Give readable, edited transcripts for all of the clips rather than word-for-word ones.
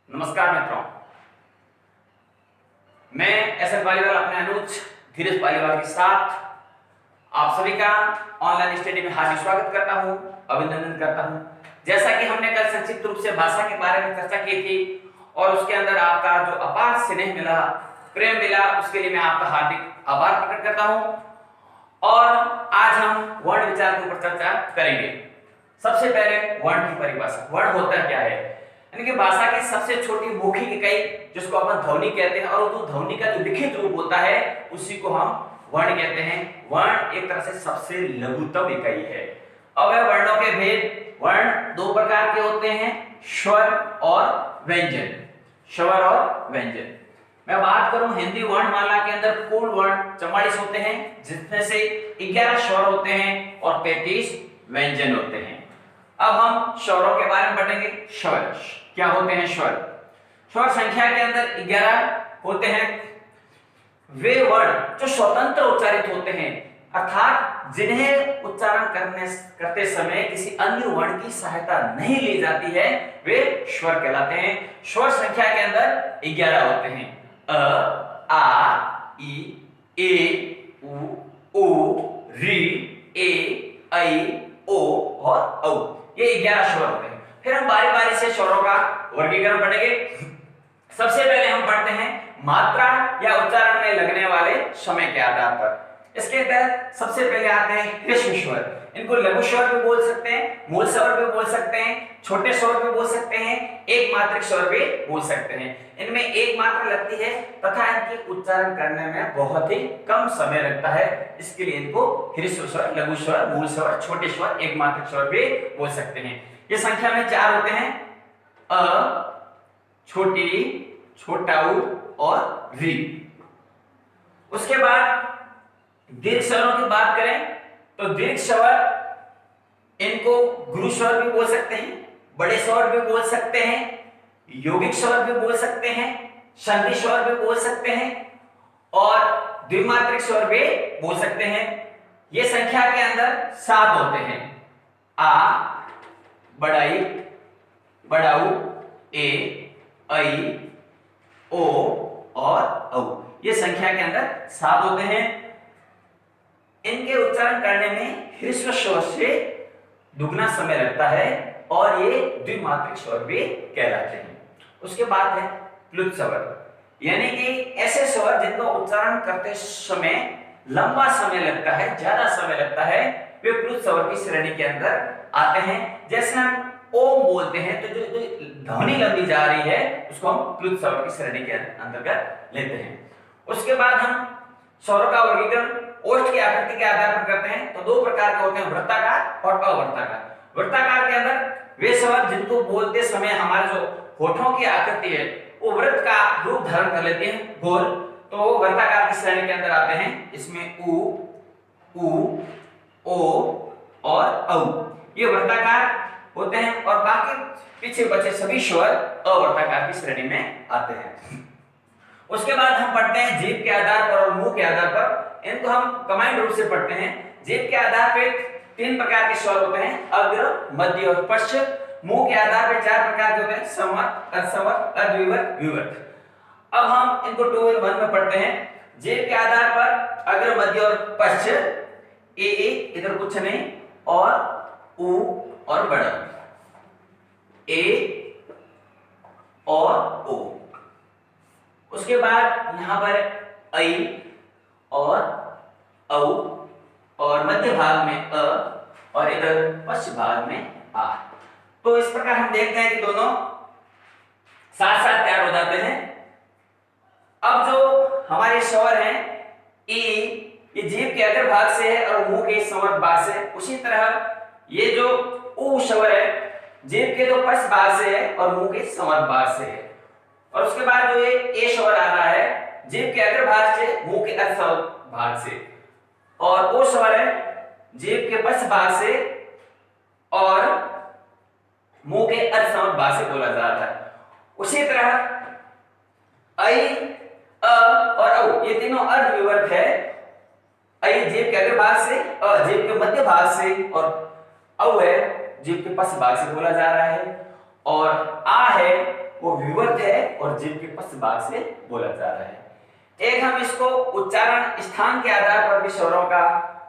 नमस्कार मित्रों, मैं एसएन पालीवाल अपने अनुज धीरज पालीवाल के साथ आप सभी का ऑनलाइन स्टडी में हार्दिक स्वागत करता हूं, अभिनंदन करता हूं। जैसा कि हमने कल संक्षिप्त रूप से भाषा के बारे में चर्चा की थी और उसके अंदर आपका जो अपार स्नेह मिला, प्रेम मिला, उसके लिए मैं आपका हार्दिक आभार प्रकट करता हूं। और आज हम वर्ण विचार के ऊपर चर्चा करेंगे। सबसे पहले वर्ण की परिभाषा। वर्ण होता क्या है? यानी कि भाषा की सबसे छोटी मौखिक इकाई जिसको अपन ध्वनि कहते हैं, और वो ध्वनि का जो लिखित रूप होता है उसी को हम वर्ण कहते हैं। वर्ण एक तरह से सबसे लघुतम इकाई है। अब है वर्णों के भेद। वर्ण दो प्रकार के होते हैं, स्वर और व्यंजन। स्वर और व्यंजन। मैं बात करूं हिंदी वर्णमाला के अंदर कुल वर्ण 44 होते हैं, जिसमें से 11 स्वर होते हैं और 33 व्यंजन होते हैं। अब हम स्वरों के बारे में पढ़ेंगे। स्वर क्या होते हैं? स्वर स्वर संख्या के अंदर 11 होते हैं। वे वर्ण जो स्वतंत्र उच्चारित होते हैं, अर्थात जिन्हें उच्चारण करते समय किसी अन्य वर्ण की सहायता नहीं ली जाती है, वे स्वर कहलाते हैं। स्वर संख्या के अंदर 11 होते हैं। अ, आ, ई, ए, उ, ओ, री, ए, ऐ, ओ और औ। ये 11 स्वर होते हैं। फिर हम बारी बारी से स्वरों का वर्गीकरण पढ़ेंगे। सबसे पहले हम पढ़ते हैं मात्रा या उच्चारण में लगने वाले समय के आधार पर। इसके तहत सबसे पहले आते हैं ह्रस्व स्वर। इनको लघु स्वर भी बोल सकते हैं, मूल स्वर भी बोल सकते हैं, छोटे स्वर भी बोल सकते हैं, एक मात्रिक स्वर भी बोल सकते हैं। इनमें एक मात्रा लगती है तथा इनके उच्चारण करने में बहुत ही कम समय लगता है। इसके लिए इनको ह्रस्व स्वर, लघु स्वर, मूल स्वर, छोटे स्वर, एक मात्रिक स्वर भी बोल सकते हैं। ये संख्या में 4 होते हैं। अ, छोटी, छोटा उ और री। उसके बाद दीर्घ स्वरों की बात करें तो दीर्घ स्वर इनको गुरु स्वर भी बोल सकते हैं, बड़े स्वर भी बोल सकते हैं, यौगिक स्वर भी बोल सकते हैं, संधि स्वर भी बोल सकते हैं और द्विमात्रिक स्वर भी बोल सकते हैं। ये संख्या के अंदर 7 होते हैं। आ, बड़ाई, बड़ाऊ, ए, ऐ, ओ और औ। ये संख्या के अंदर 7 होते हैं। इनके उच्चारण करने में ह्रस्व स्वर से दुगना समय लगता है और ये द्विमात्रिक स्वर भी कहलाते हैं। उसके बाद है प्लुत स्वर, यानी कि ऐसे स्वर जिनको उच्चारण करते समय लंबा समय लगता है, ज्यादा समय लगता है, वे प्लुत स्वर की श्रेणी के अंदर आते हैं। जैसे हम ओम बोलते हैं तो जो ध्वनि लंबी जा रही है उसको हम प्लुत स्वर की श्रेणी के अंतर्गत लेते हैं। उसके बाद हम स्वरों का वर्गीकरण ओष्ठ की आकृति के आधार पर करते हैं। तो दो प्रकार के होते हैं, वृत्ताकार और अवृत्ताकार। वृत्ताकार के अंदर वे स्वर जिनको बोलते समय हमारे जो होठों की आकृति है वो वृत्त का रूप धारण कर लेते हैं, गोल, तो वो वृत्ताकार की श्रेणी के अंदर आते हैं। इसमें उ, ओ और औ ये वृत्ताकार होते हैं और बाकी पीछे बचे सभी स्वर अवृत्ताकार की श्रेणी में आते हैं। उसके बाद हम पढ़ते हैं जीभ के आधार पर और मुंह के आधार पर। इनको हम कंबाइंड रूप से पढ़ते हैं। जीभ के आधार पर 3 प्रकार के स्वर होते हैं, अग्र, मध्य और पश्च। मुंह के आधार पर 4 प्रकार के होते हैं, संवर्त, अर्धसंवर्त, अर्धविवर्त, विवर्त। अब हम इनको 2 in 1 में पढ़ते हैं। जीभ के आधार पर अग्र, मध्य और पश्च, ए, इधर कुछ नहीं, और उ और बड़ा, ए और ओ। उसके बाद यहां पर ऐ और औ और मध्य भाग में अ और इधर पश्चिम भाग में आ। तो इस प्रकार हम देखते हैं कि दोनों साथ साथ तैयार हो जाते हैं। अब जो हमारे स्वर हैं ई, ये जीभ के अग्र भाग से है और मुंह के संवर्त भाग से। उसी तरह ये जो उ स्वर है जीभ के जो पश्च भाग से है और मुंह के संवर्त भाग से है। और उसके बाद जो ये ए स्वर आ रहा है जीभ के अग्र भाग से, मुंह के अर्धसंवर्त भाग से, और ओ स्वर है जीभ के पश्च भाग से और मुंह के अर्धसंवर्त भाग से बोला जा रहा है। उसी तरह ऐ, अ और औ ये तीनों अर्धविवर्त है। ऐ जीभ के अग्र भाग से, अ जीभ के मध्य भाग से और औ है जीभ के पश्च भाग से बोला जा रहा है। और आ है वो विवर्त है और जीभ के पश्च भाग से बोला जा रहा है। एक हम इसको उच्चारण स्थान के आधार पर भी स्वरों का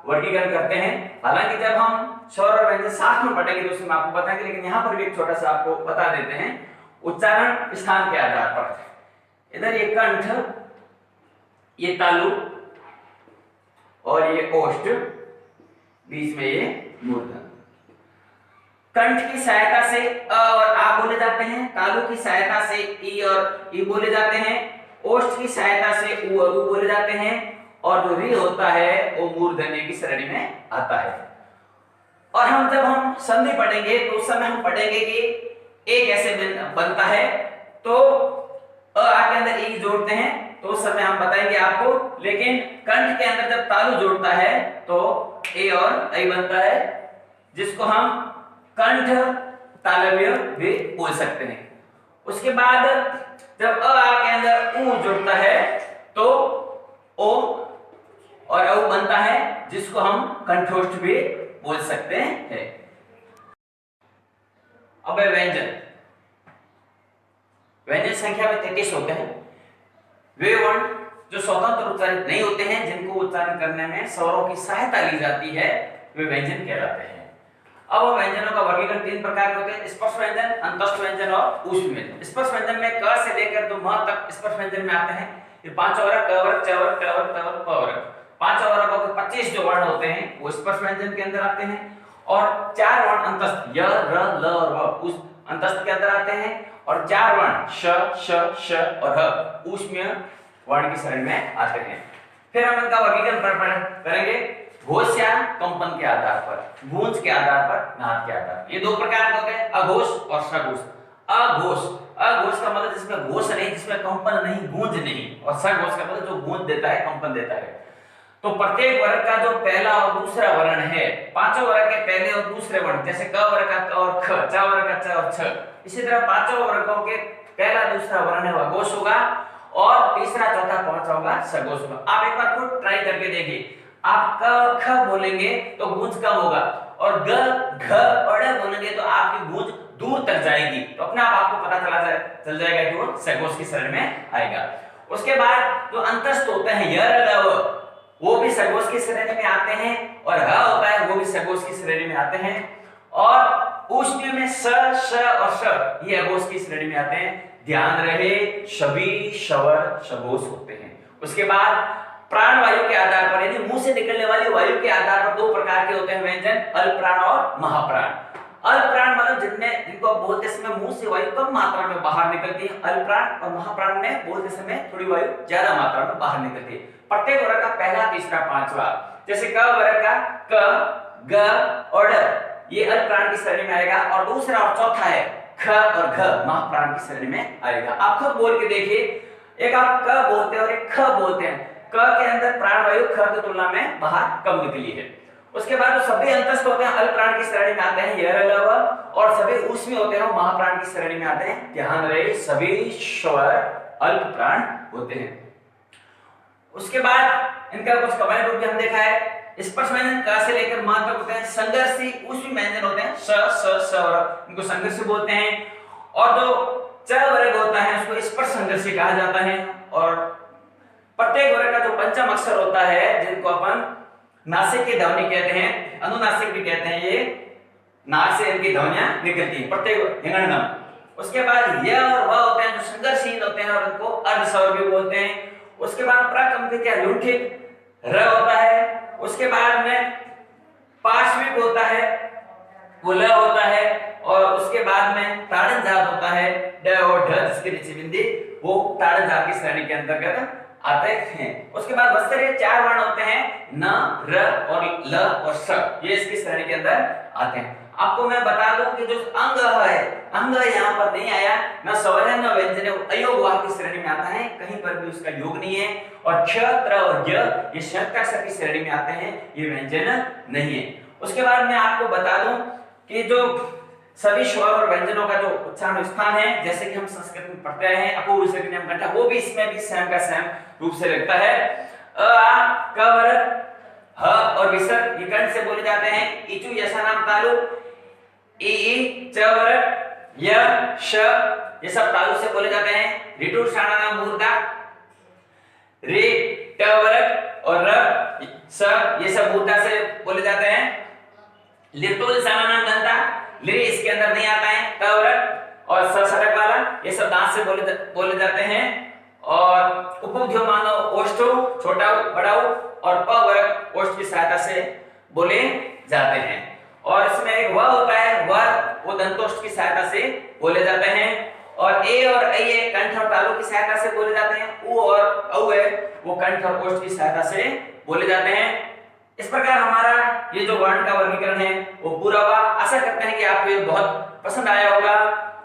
वर्गीकरण करते हैं। हालांकि जब हम स्वर और व्यंजन साथ में पढ़ेंगे तो उसमें आपको बताएंगे, लेकिन यहाँ पर भी एक छोटा सा आपको बता देते हैं उच्चारण स्थान के आधार पर। इधर ये कंठ, ये तालु और ये ओष्ठ, बीच में ये मूर्धन। कंठ की सहायता से अ और आ बोले जाते हैं, तालु की सहायता से ई और ई बोले जाते हैं, ओष्ठ की सहायता से उ और उ बोले जाते हैं, और जो री होता है वो मूर्धन्य की श्रेणी में आता है। और जब हम संधि पढ़ेंगे तो उस समय हम पढ़ेंगे कि ए कैसे बनता है। तो अ आ के अंदर ई जोड़ते हैं तो उस समय हम बताएंगे आपको, लेकिन कंठ के अंदर जब तालु जोड़ता है तो ए और ऐ बनता है, जिसको हम कंठ तालव्य भी बोल सकते हैं। उसके बाद जब अ आ के अंदर उ जुड़ता है तो ओ और औ बनता है, जिसको हम कंठोष्ठ भी बोल सकते हैं। अब व्यंजन, व्यंजन संख्या में 33 होते हैं। वे वर्ण जो स्वतंत्र उच्चारित नहीं होते हैं, जिनको उच्चारण करने में स्वरों की सहायता ली जाती है, वे व्यंजन कहलाते हैं। अब व्यंजनों का वर्गीकरण 3 प्रकार के होते हैं: स्पर्श व्यंजन, अंतस्थ व्यंजन और ऊष्म व्यंजन। स्पर्श व्यंजन में क से लेकर तो म तक स्पर्श व्यंजन में आते हैं। ये 5 वर्ग क वर्ग, च वर्ग, ट वर्ग, त वर्ग, प वर्ग, 5 वर्गों के 25 जो वर्ण होते हैं वो स्पर्श व्यंजन के अंदर आते हैं। और 4 वर्ण अंतस्थ य, र, ल और व उस अंतस्थ के अंदर आते हैं। और 4 वर्ण श, श, श और ह ऊष्म वर्ण की श्रेणी में आते हैं। फिर हम इनका वर्गीकरण करेंगे घोष या कंपन के आधार पर, गूंज के आधार पर, नाद के आधार पर। ये 2 प्रकार के होते हैं, अघोष और सघोष। अघोष, अघोष का मतलब जिसमें घोष नहीं, जिसमें कंपन नहीं, गूंज नहीं, और सघोष का मतलब जो गूंज देता है, कंपन देता है। तो प्रत्येक वर्ग का जो पहला और दूसरा वर्ण है, 5 वर्ग के पहले और दूसरे वर्ण, जैसे क वर्ग का क और ख, च वर्ग का च और छ, इसी तरह 5 वर्गों के पहला दूसरा वर्ण है वो घोष होगा, और तीसरा चौथा पांचवा होगा सघोष होगा। आप एक बार खुद ट्राई करके देखिए, आप क ख बोलेंगे तो गूंज कम होगा, और ग घ और ड़ बोलेंगे तो आपकी गूंज दूर तक जाएगी। तो अपने आप आपको पता चल जाएगा कि वो सघोष की श्रेणी में आएगा। उसके बाद जो अंतस्थ होते हैं य, र, ल, व, वो भी सघोष की श्रेणी में आते हैं, और ह होता है वो भी सघोष की श्रेणी में आते हैं। और ऊष्म में स, श और श ये अघोष की श्रेणी में आते हैं। ध्यान रहे सभी स्वर सघोष होते हैं। उसके बाद प्राण वायु के आधार पर, यानी मुंह से निकलने वाली वायु के आधार पर 2 प्रकार के होते हैं व्यंजन, अल्पप्राण और महाप्राण। अल्पप्राण मतलब जिनको बोलते समय मुंह से वायु कम मात्रा में बाहर निकलती है, अल्पप्राण, और महाप्राण में बोलते समय थोड़ी वायु ज्यादा मात्रा में बाहर निकलती है। प्रत्येक वर्ग का पहला, तीसरा, पांचवा, जैसे क वर्ग का क, ग और ड ये अल्पप्राण की श्रेणी में आएगा, और दूसरा और चौथा है ख और घ महाप्राण की श्रेणी में आएगा। आप खुद बोल के देखिए, एक आप क बोलते हैं और एक ख बोलते हैं, क के अंदर प्राण वायु ख की तुलना में बाहर कम निकली है। उसके बाद जो सभी अंतस्थ होते हैं अल्पप्राण की श्रेणी में आते हैं, य, र, ल, व, और सभी ऊष्मी होते हैं वो महाप्राण की श्रेणी में आते हैं। ध्यान रहे सभी स्वर अल्पप्राण होते हैं। उसके बाद इनका कुछ कमांड रूप भी हम देखा है। स्पर्श व्यंजन क से लेकर म तक होते हैं, संघर्षी ऊष्मी व्यंजन होते हैं स, स, स और इनको संघर्षी बोलते हैं। और जो च वर्ग होता है उसको स्पर्श संघर्षी कहा जाता है। और प्रत्येक वर्ग का जो पंचम अक्षर होता है, जिनको अपन नासिक की ध्वनि कहते हैं, अनुनासिक भी कहते हैं, ये नाक से इनकी ध्वनियां निकलती हैं प्रत्येक हिंगणगम। उसके बाद य और व होते हैं जो संघर्षहीन होते हैं, और इनको अर्ध स्वर भी बोलते हैं। उसके बाद प्रकंपित या लुंठित र होता है। उसके बाद में पार्श्विक होता है वो ल होता है, और उसके बाद में ताड़न जात होता है ड और ढ, जिसके नीचे बिंदी वो ताड़न जात की श्रेणी के अंतर्गत आते हैं। उसके बाद वस्त्र 4 वर्ण होते हैं, न, र और ल और स, ये इसकी श्रेणी के अंदर आते हैं। आपको मैं बता दूं कि जो अंग है, अंग यहाँ पर नहीं आया, न स्वर है न व्यंजन है, अयोग वाह की श्रेणी में आता है, कहीं पर भी उसका योग नहीं है। और क्ष, त्र और य ये संयुक्ताक्षर की श्रेणी में आते हैं, ये व्यंजन नहीं है। उसके बाद मैं आपको बता दूं कि जो सभी स्वर और व्यंजनों का जो उच्चारण स्थान है, जैसे कि हम संस्कृत में पढ़ते हैं अपूर्व विसर्ग नियम घंटा, वो भी इसमें भी सेम का सेम रूप से लगता है। अ, आ, क वर्ग, ह और विसर्ग ये कंठ से बोले जाते हैं। इचु यशा नाम तालु, ई, च वर्ग, य, श ये सब तालु से बोले जाते हैं। ऋटु शाना मूर्धा, रे, ट वर्ग और र, स ये सब मूर्धा से बोले जाते हैं। लिटुल शाना दंता, लिरि इसके अंदर नहीं आता है। ट वर्ग और स सड़क वाला ये सब दांत से बोले जाते हैं। और उपध्यो मानो ओष्ठो छोटा बड़ा और प वर्ग ओष्ठ की सहायता से बोले जाते हैं। और इसमें एक व होता है, वो दंतोष्ठ की सहायता से बोले जाते हैं। और ए और ऐ कंठ और तालु की सहायता से बोले जाते हैं। उ और औ है वो कंठ और ओष्ठ की सहायता से बोले जाते हैं। इस प्रकार हमारा ये जो वर्ण का वर्गीकरण है वो पूरा हुआ। आशा करते हैं कि आपको ये बहुत पसंद आया होगा।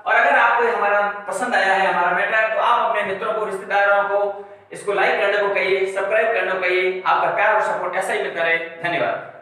और अगर आपको हमारा पसंद आया है हमारा मैटर, तो आप अपने मित्रों को, रिश्तेदारों को इसको लाइक करने को कहिए, सब्सक्राइब करने को कहिए। आपका प्यार और सपोर्ट ऐसा ही मिलता रहे। धन्यवाद।